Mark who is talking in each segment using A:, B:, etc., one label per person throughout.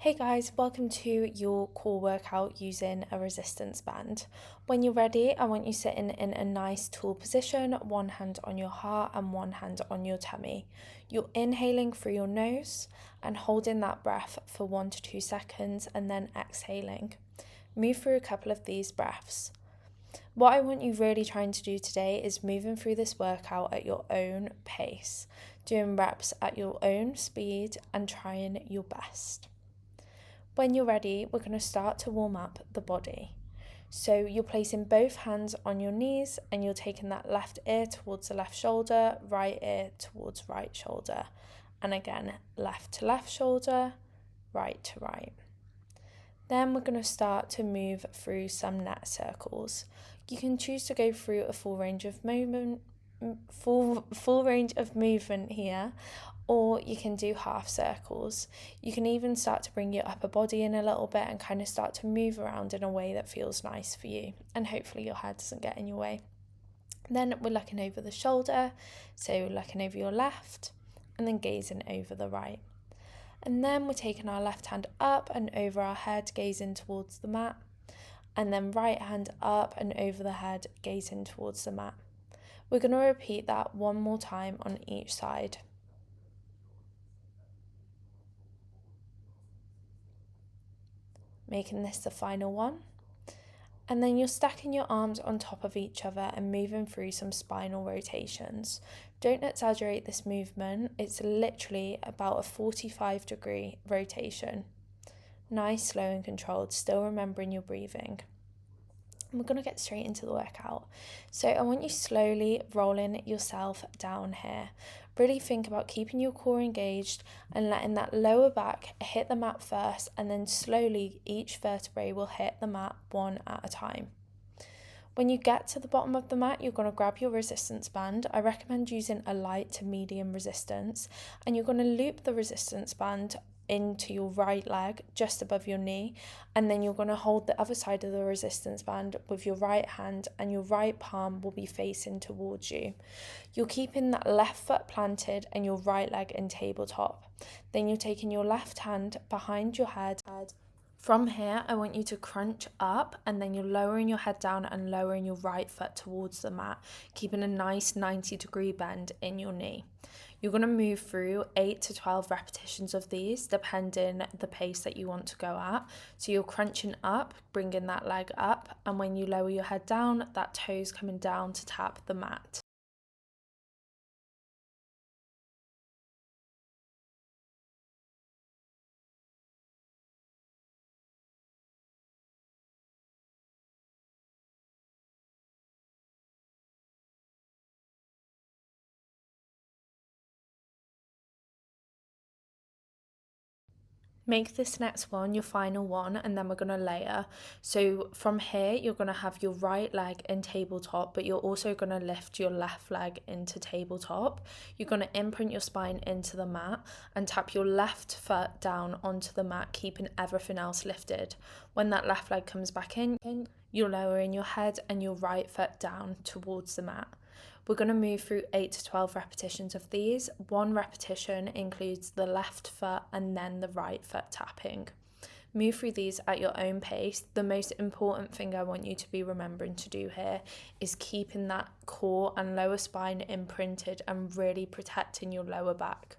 A: Hey guys, welcome to your core workout using a resistance band. When you're ready, I want you sitting in a nice tall position, one hand on your heart and one hand on your tummy. You're inhaling through your nose and holding that breath for 1 to 2 seconds and then exhaling. Move through a couple of these breaths. What I want you really trying to do today is moving through this workout at your own pace, doing reps at your own speed and trying your best. When you're ready, we're going to start to warm up the body. So you're placing both hands on your knees and you're taking that left ear towards the left shoulder, right ear towards right shoulder. And again, left to left shoulder, right to right. Then we're going to start to move through some neck circles. You can choose to go through a full range of movement here, or you can do half circles. You can even start to bring your upper body in a little bit and kind of start to move around in a way that feels nice for you, and hopefully your head doesn't get in your way. Then we're looking over the shoulder, so looking over your left and then gazing over the right. And then we're taking our left hand up and over our head, gazing towards the mat, and then right hand up and over the head, gazing towards the mat. We're going to repeat that one more time on each side. Making this the final one. And then you're stacking your arms on top of each other and moving through some spinal rotations. Don't exaggerate this movement, it's literally about a 45-degree rotation. Nice, slow and controlled, still remembering your breathing. We're going to get straight into the workout. So I want you slowly rolling yourself down here. Really think about keeping your core engaged and letting that lower back hit the mat first, and then slowly each vertebrae will hit the mat one at a time. When you get to the bottom of the mat, you're going to grab your resistance band. I recommend using a light to medium resistance, and you're going to loop the resistance band into your right leg just above your knee, and then you're going to hold the other side of the resistance band with your right hand, and your right palm will be facing towards you. You're keeping that left foot planted and your right leg in tabletop. Then you're taking your left hand behind your head. From here, I want you to crunch up, and then you're lowering your head down and lowering your right foot towards the mat, keeping a nice 90-degree bend in your knee. You're going to move through 8 to 12 repetitions of these, depending the pace that you want to go at. So you're crunching up, bringing that leg up, and when you lower your head down, that toe's coming down to tap the mat. Make this next one your final one, and then we're going to layer. So from here, you're going to have your right leg in tabletop, but you're also going to lift your left leg into tabletop. You're going to imprint your spine into the mat and tap your left foot down onto the mat, keeping everything else lifted. When that left leg comes back in, you're lowering your head and your right foot down towards the mat. We're going to move through 8 to 12 repetitions of these. One repetition includes the left foot and then the right foot tapping. Move through these at your own pace. The most important thing I want you to be remembering to do here is keeping that core and lower spine imprinted and really protecting your lower back.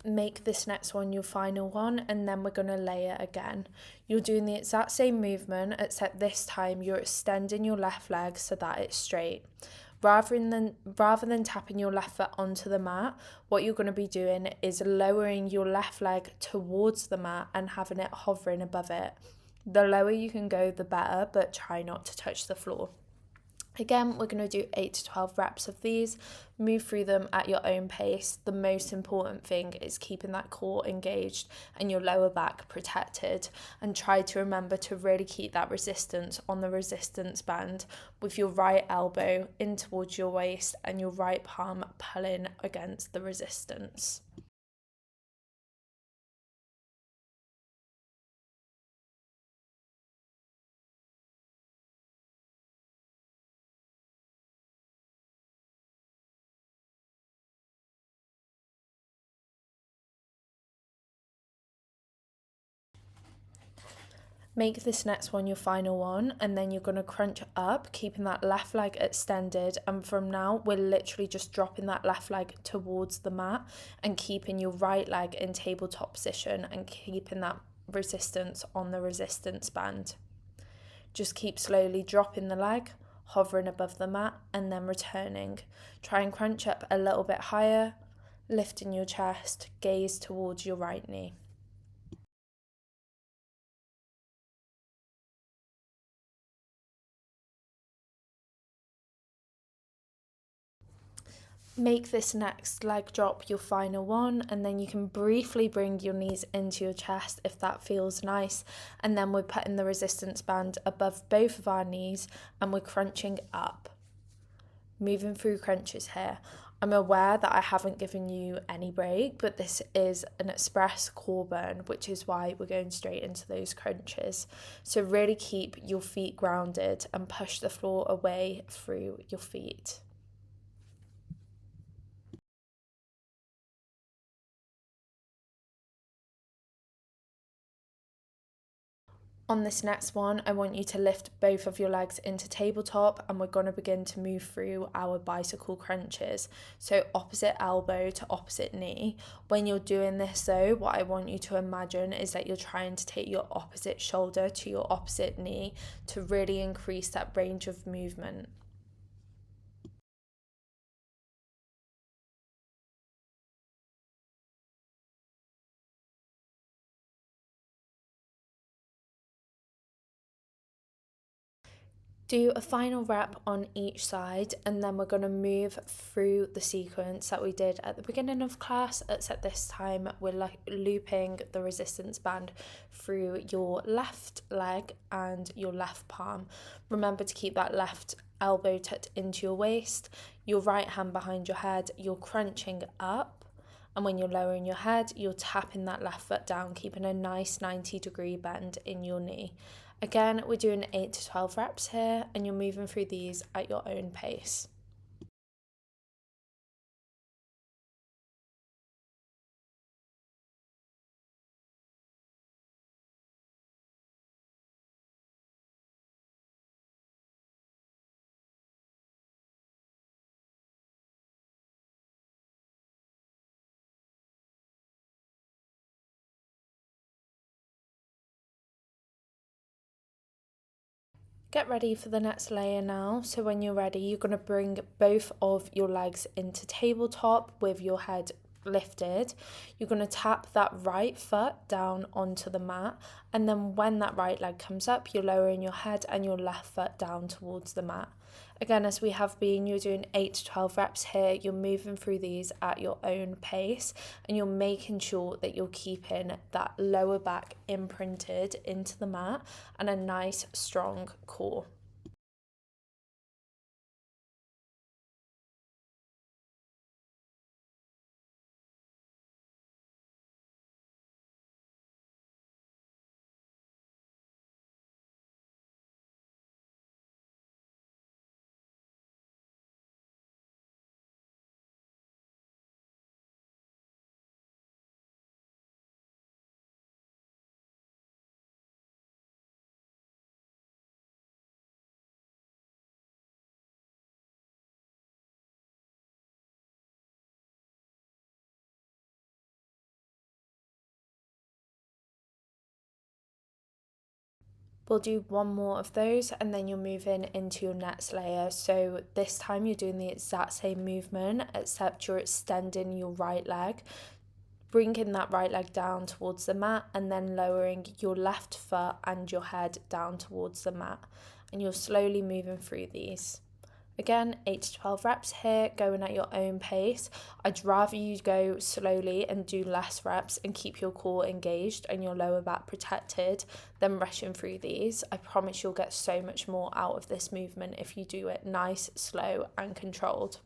A: Make this next one your final one, and then we're going to layer again. You're doing the exact same movement, except this time you're extending your left leg so that it's straight. Rather than tapping your left foot onto the mat, what you're going to be doing is lowering your left leg towards the mat and having it hovering above it. The lower you can go, the better, but try not to touch the floor. Again, we're going to do 8 to 12 reps of these. Move through them at your own pace. The most important thing is keeping that core engaged and your lower back protected. And try to remember to really keep that resistance on the resistance band with your right elbow in towards your waist and your right palm pulling against the resistance. Make this next one your final one, and then you're going to crunch up, keeping that left leg extended. And from now, we're literally just dropping that left leg towards the mat and keeping your right leg in tabletop position and keeping that resistance on the resistance band. Just keep slowly dropping the leg, hovering above the mat, and then returning. Try and crunch up a little bit higher, lifting your chest, gaze towards your right knee. Make this next leg drop your final one, and then you can briefly bring your knees into your chest if that feels nice. And then we're putting the resistance band above both of our knees and we're crunching up. Moving through crunches here. I'm aware that I haven't given you any break, but this is an express core burn, which is why we're going straight into those crunches. So really keep your feet grounded and push the floor away through your feet. On this next one, I want you to lift both of your legs into tabletop, and we're going to begin to move through our bicycle crunches. So opposite elbow to opposite knee. When you're doing this though, what I want you to imagine is that you're trying to take your opposite shoulder to your opposite knee to really increase that range of movement. Do a final rep on each side, and then we're going to move through the sequence that we did at the beginning of class, except this time we're looping the resistance band through your left leg and your left palm. Remember to keep that left elbow tucked into your waist, your right hand behind your head, you're crunching up. And when you're lowering your head, you're tapping that left foot down, keeping a nice 90-degree bend in your knee. Again, we're doing 8 to 12 reps here, and you're moving through these at your own pace. Get ready for the next layer now. So when you're ready, you're going to bring both of your legs into tabletop with your head lifted. You're going to tap that right foot down onto the mat, and then when that right leg comes up, you're lowering your head and your left foot down towards the mat. Again, as we have been, you're doing 8 to 12 reps here. You're moving through these at your own pace, and you're making sure that you're keeping that lower back imprinted into the mat and a nice strong core. We'll do one more of those, and then you're moving into your next layer. So this time you're doing the exact same movement, except you're extending your right leg, bringing that right leg down towards the mat, and then lowering your left foot and your head down towards the mat. And you're slowly moving through these. Again, 8 to 12 reps here, going at your own pace. I'd rather you go slowly and do less reps and keep your core engaged and your lower back protected than rushing through these. I promise you'll get so much more out of this movement if you do it nice, slow, and controlled.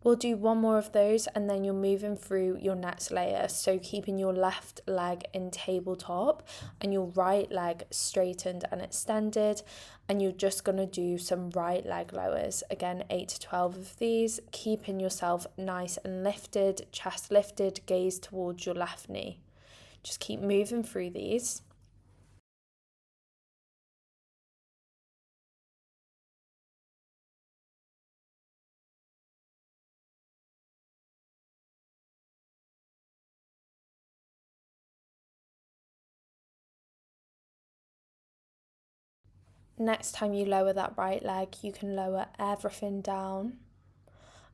A: We'll do one more of those and then you're moving through your next layer. So keeping your left leg in tabletop and your right leg straightened and extended. And you're just going to do some right leg lowers. Again, 8 to 12 of these, keeping yourself nice and lifted, chest lifted, gaze towards your left knee. Just keep moving through these. Next time you lower that right leg, you can lower everything down.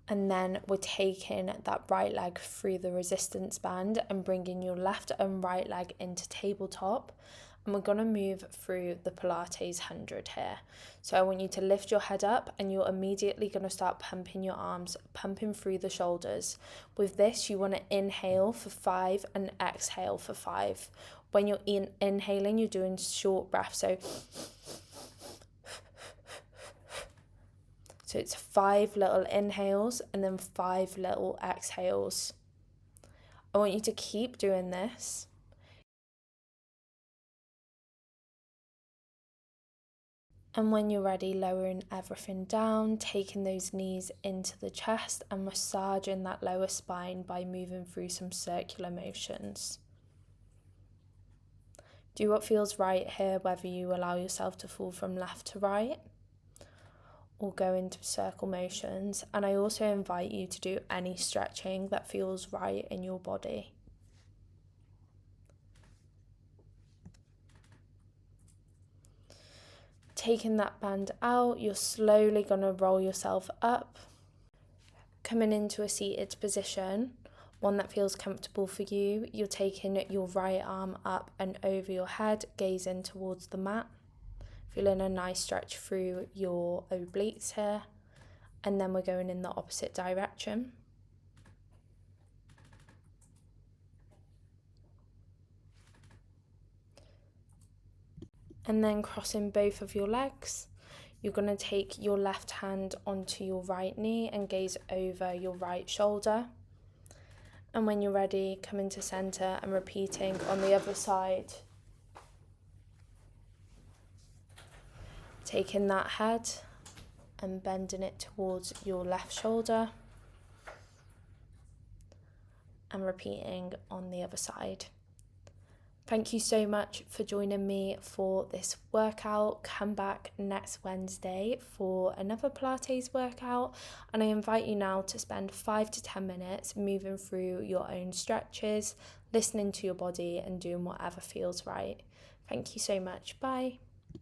A: And then we're taking that right leg through the resistance band and bringing your left and right leg into tabletop. And we're going to move through the Pilates 100 here. So I want you to lift your head up and you're immediately going to start pumping your arms, pumping through the shoulders. With this, you want to inhale for 5 and exhale for 5. When you're inhaling, you're doing short breaths. So it's 5 little inhales and then 5 little exhales. I want you to keep doing this. And when you're ready, lowering everything down, taking those knees into the chest and massaging that lower spine by moving through some circular motions. Do what feels right here, whether you allow yourself to fall from left to right or go into circle motions. And I also invite you to do any stretching that feels right in your body. Taking that band out, you're slowly going to roll yourself up, coming into a seated position, one that feels comfortable for you. You're taking your right arm up and over your head, gazing towards the mat. Feeling a nice stretch through your obliques here. And then we're going in the opposite direction. And then crossing both of your legs. You're going to take your left hand onto your right knee and gaze over your right shoulder. And when you're ready, come into center and repeating on the other side. Taking that head and bending it towards your left shoulder and repeating on the other side. Thank you so much for joining me for this workout. Come back next Wednesday for another Pilates workout, and I invite you now to spend 5 to 10 minutes moving through your own stretches, listening to your body and doing whatever feels right. Thank you so much. Bye.